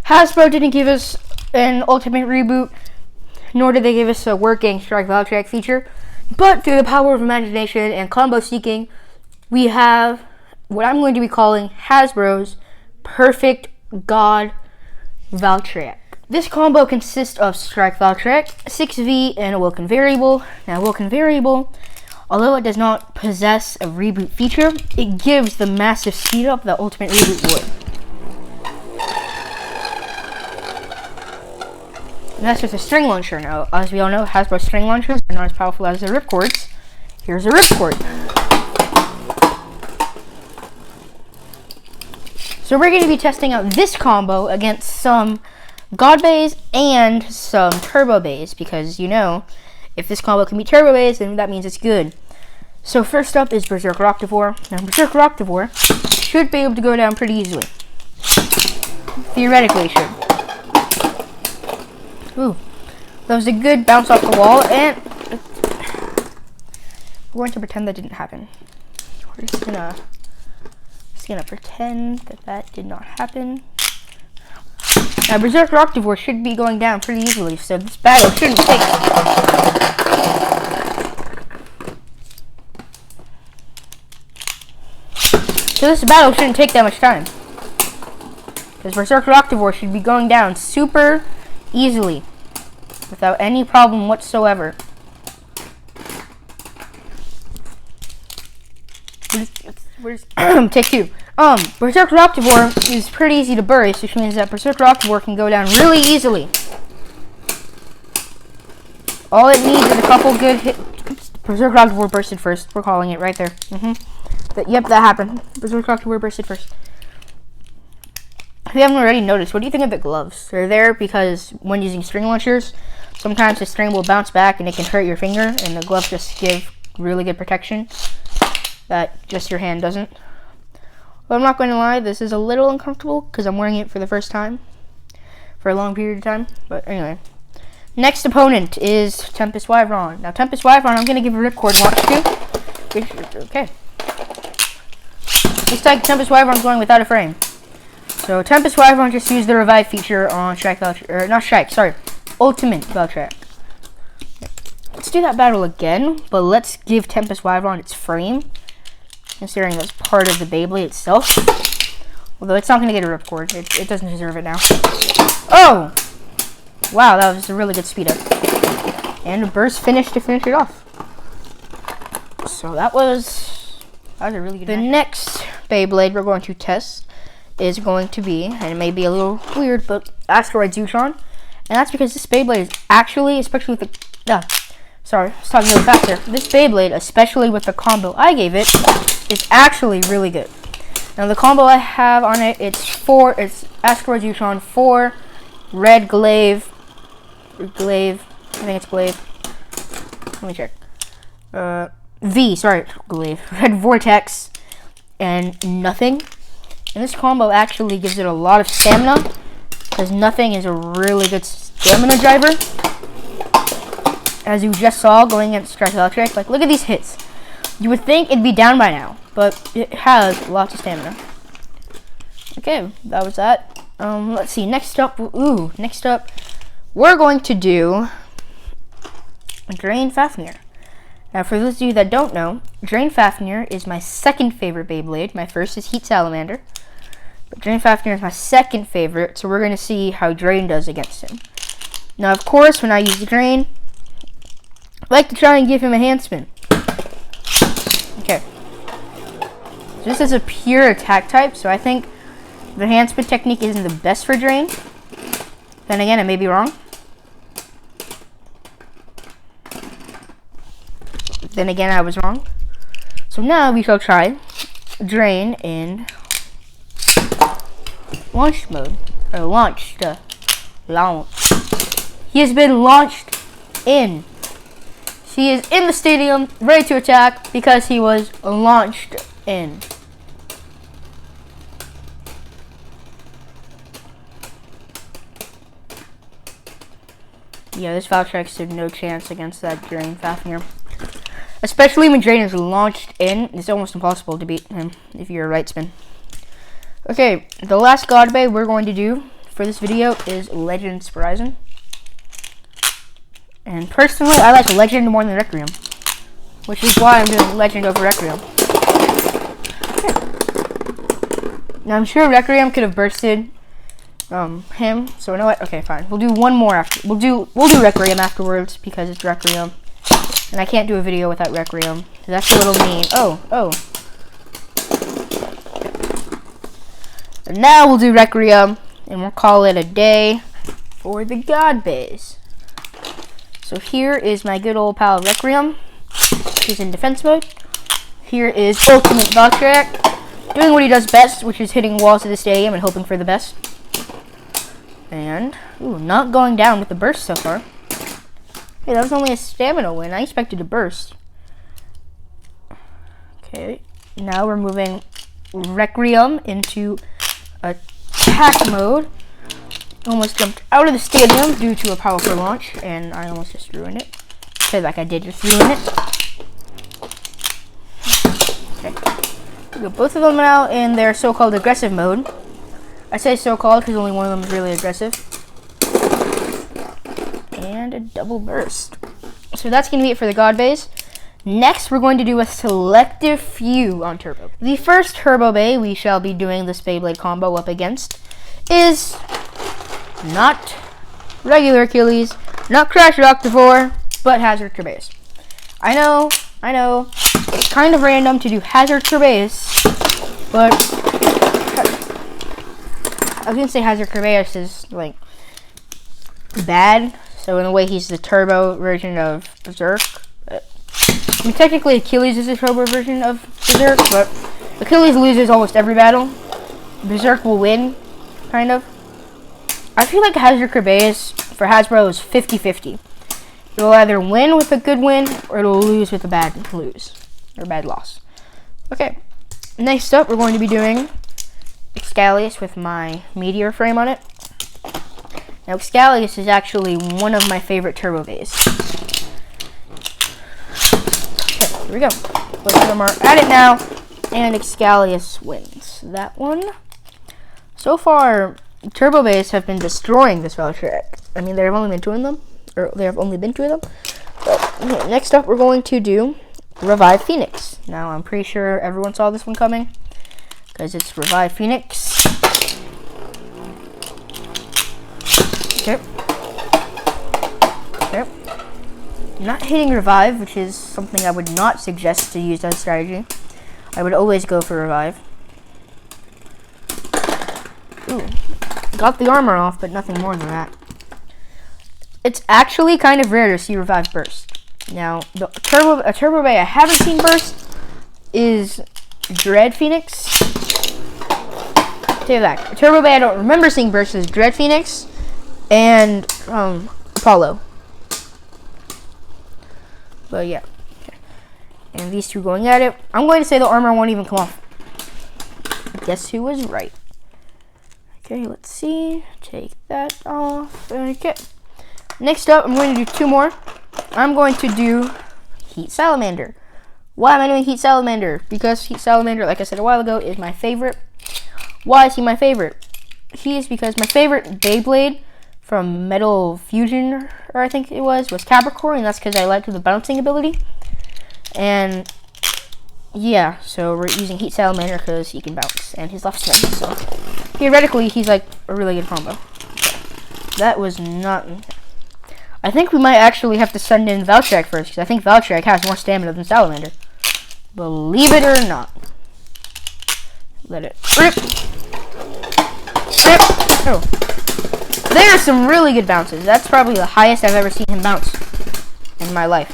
Hasbro didn't give us an ultimate reboot, nor did they give us a working Strike Valtryek feature. But through the power of imagination and combo seeking, we have what I'm going to be calling Hasbro's Perfect God Valtryek. This combo consists of Strike Valtryek, 6V, and Awoken Variable. Now, Awoken Variable, although it does not possess a reboot feature, it gives the massive speed up that Ultimate Reboot would. And that's just a string launcher. Now, as we all know, Hasbro string launchers are not as powerful as the ripcords. Here's a ripcord. So we're going to be testing out this combo against some God Bays and some Turbo Bays, because you know, if this combo can beat Turbo Bays, then that means it's good. So first up is Berserker Octavore. Now Berserker Octavore should be able to go down pretty easily. Theoretically it should. Ooh, that was a good bounce off the wall, and we're going to pretend that didn't happen. We're just gonna pretend that did not happen. Now, Berserker Octavore should be going down pretty easily, so this battle shouldn't take. that much time. Because Berserker Octavore should be going down super easily, without any problem whatsoever. Take two. Berserker Octavore is pretty easy to burst, which means that Berserker Octavore can go down really easily. All it needs is a couple good hits. Berserker Octavore bursted first. We're calling it right there. Yep, that happened. Berserker Octavore bursted first. If you haven't already noticed, what do you think of the gloves? They're there because when using string launchers, sometimes the string will bounce back and it can hurt your finger, and the gloves just give really good protection that just your hand doesn't. But I'm not going to lie, this is a little uncomfortable because I'm wearing it for the first time for a long period of time. But anyway, next opponent is Tempest Wyvern. Now Tempest Wyvern, I'm going to give a ripcord watch to. Okay. This time Tempest Wyvern's going without a frame. So Tempest Wyvern just used the revive feature on Ultimate Valtryek. Let's do that battle again, but let's give Tempest Wyvern its frame, considering that's part of the Beyblade itself. Although it's not going to get a ripcord. It doesn't deserve it now. Oh! Wow, that was a really good speed up. And a burst finish to finish it off. So that was a really good match. The next Beyblade we're going to test is going to be, and it may be a little weird, but Asteroid Zutron. And that's because this Beyblade is actually, especially with the... sorry, I was talking really fast there. This Beyblade, especially with the combo I gave it, is actually really good. Now the combo I have on it, it's Asteroid Zutron 4, red glaive, I think it's glaive. Let me check. Glaive, red vortex, and nothing. And this combo actually gives it a lot of stamina, because nothing is a really good stamina driver. As you just saw going against Strike Valtryek, like look at these hits. You would think it'd be down by now, but it has lots of stamina. Okay, that was that. Let's see. Next up, we're going to do Drain Fafnir. Now, for those of you that don't know, Drain Fafnir is my second favorite Beyblade. My first is Heat Salamander, but Drain Fafnir is my second favorite. So we're going to see how Drain does against him. Now, of course, when I use Drain, I like to try and give him a hand spin. Okay. This is a pure attack type, so I think the hand spin technique isn't the best for Drain. Then again, I may be wrong. Then again, I was wrong. So now we shall try Drain in launch mode. Or launch. He has been launched in. He is in the stadium, ready to attack, because he was launched in. Yeah, this Valtryek stood no chance against that Drain Fafnir. Especially when Drain is launched in, it's almost impossible to beat him if you're a right spin. Okay, the last God Bay we're going to do for this video is Legends Horizon. And personally, I like Legend more than Requiem, which is why I'm doing Legend over Requiem. Okay. Now I'm sure Requiem could have bursted him, so you know what? Okay, fine. We'll do one more after. We'll do Requiem afterwards because it's Requiem, and I can't do a video without Requiem. That's a little mean. Oh. And now we'll do Requiem, and we'll call it a day for the God Base. So here is my good old pal Requiem. He's in defense mode. Here is Ultimate Valtryek, doing what he does best, which is hitting walls of the stadium and hoping for the best. And, not going down with the burst so far. Hey, that was only a stamina win. I expected to burst. Okay, now we're moving Requiem into attack mode. Almost jumped out of the stadium due to a powerful launch, and I almost just ruined it. Say like I did just ruin it. Okay, we got both of them now in their so-called aggressive mode. I say so-called because only one of them is really aggressive. And a double burst. So that's going to be it for the God Base. Next, we're going to do a selective few on Turbo. The first Turbo Bay we shall be doing this Beyblade combo up against is not regular Achilles, not Crash Octavore, but Hazard Kerbeus. I know, it's kind of random to do Hazard Kerbeus, but I was gonna say Hazard Kerbeus is like bad, so in a way he's the turbo version of Berserk. I mean, technically Achilles is the turbo version of Berserk, but Achilles loses almost every battle. Berserk will win, kind of. I feel like Hazard Kerbeus for Hasbro is 50-50. It will either win with a good win, or it will lose with a bad lose, or bad loss. Okay, next up we're going to be doing Excalius with my Meteor frame on it. Now Excalius is actually one of my favorite Turbo Bays. Okay, here we go. Both of them are at it now, and Excalius wins that one. So far, Turbo Bays have been destroying this Valtryek. I mean, there have only been two of them. But okay, next up, we're going to do Revive Phoenix. Now, I'm pretty sure everyone saw this one coming, because it's Revive Phoenix. Okay. Not hitting Revive, which is something I would not suggest to use as strategy. I would always go for Revive. Ooh. Got the armor off, but nothing more than that. It's actually kind of rare to see Revive burst. Now, a Turbo Bay I haven't seen burst is Dread Phoenix. Tell you that. A Turbo Bay I don't remember seeing burst is Dread Phoenix and Apollo. But yeah. Okay. And these two going at it. I'm going to say the armor won't even come off. Guess who was right? Okay, let's see. Take that off. Okay. Next up, I'm going to do two more. I'm going to do Heat Salamander. Why am I doing Heat Salamander? Because Heat Salamander, like I said a while ago, is my favorite. Why is he my favorite? He is because my favorite Beyblade from Metal Fusion, or I think it was Capricorn, and that's because I liked the bouncing ability. And yeah, so we're using Heat Salamander because he can bounce, and he's left swing. So theoretically, he's like a really good combo. Okay. That was not. I think we might actually have to send in Valtryek first, because I think Valtryek has more stamina than Salamander. Believe it or not. Let it rip. Rip. Oh. There are some really good bounces. That's probably the highest I've ever seen him bounce in my life.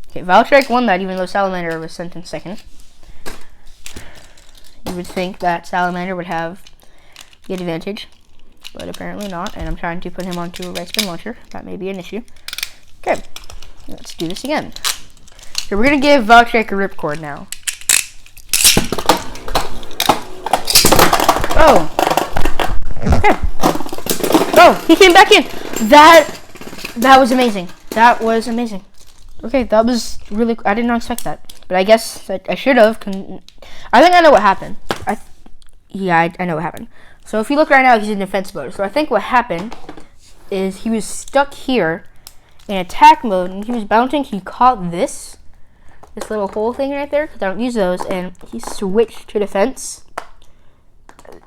Okay, Valtryek won that, even though Salamander was sent in second. You would think that Salamander would have the advantage, but apparently not, and I'm trying to put him onto a right spin launcher. That may be an issue. Okay, let's do this again. So we're going to give Valtryek a ripcord now. Oh. Okay. Oh, he came back in. That was amazing. That was amazing. Okay, that was really, I did not expect that. But I guess I should have. I think I know what happened. I know what happened. So if you look right now, he's in defense mode. So I think what happened is he was stuck here in attack mode, and he was bouncing. He caught this little hole thing right there, because I don't use those, and he switched to defense.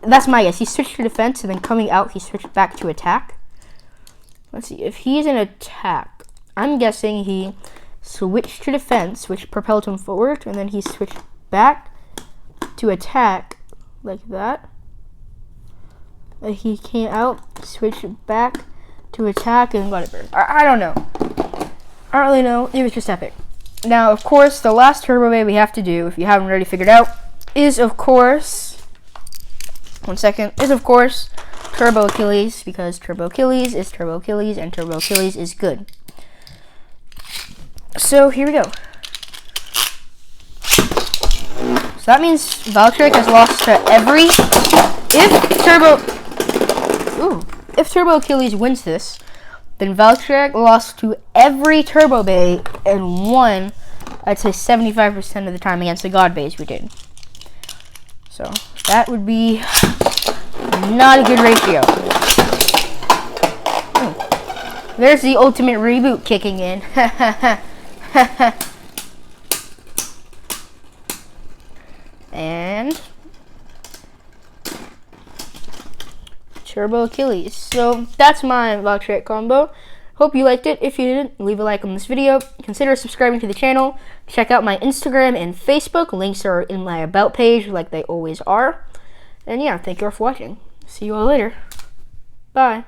That's my guess. He switched to defense, and then coming out, he switched back to attack. Let's see. If he's in attack, I'm guessing he switched to defense, which propelled him forward, and then he switched back to attack, like that. And he came out, switched back to attack, and whatever. I don't know. I don't really know. It was just epic. Now, of course, the last Turbo Bay we have to do, if you haven't already figured out, is, of course, Turbo Achilles, because Turbo Achilles is Turbo Achilles, and Turbo Achilles is good. So, here we go. So that means Valtryek has lost to every... If Turbo Achilles wins this, then Valtryek lost to every Turbo Bay and won, I'd say 75% of the time against the God Bays we did. So that would be not a good ratio. There's the ultimate reboot kicking in. And Turbo Achilles. So that's my Valtryek combo. Hope you liked it. If you didn't, leave a like on this video. Consider subscribing to the channel. Check out my Instagram and Facebook. Links are in my About page like they always are. And yeah, thank you all for watching. See you all later. Bye.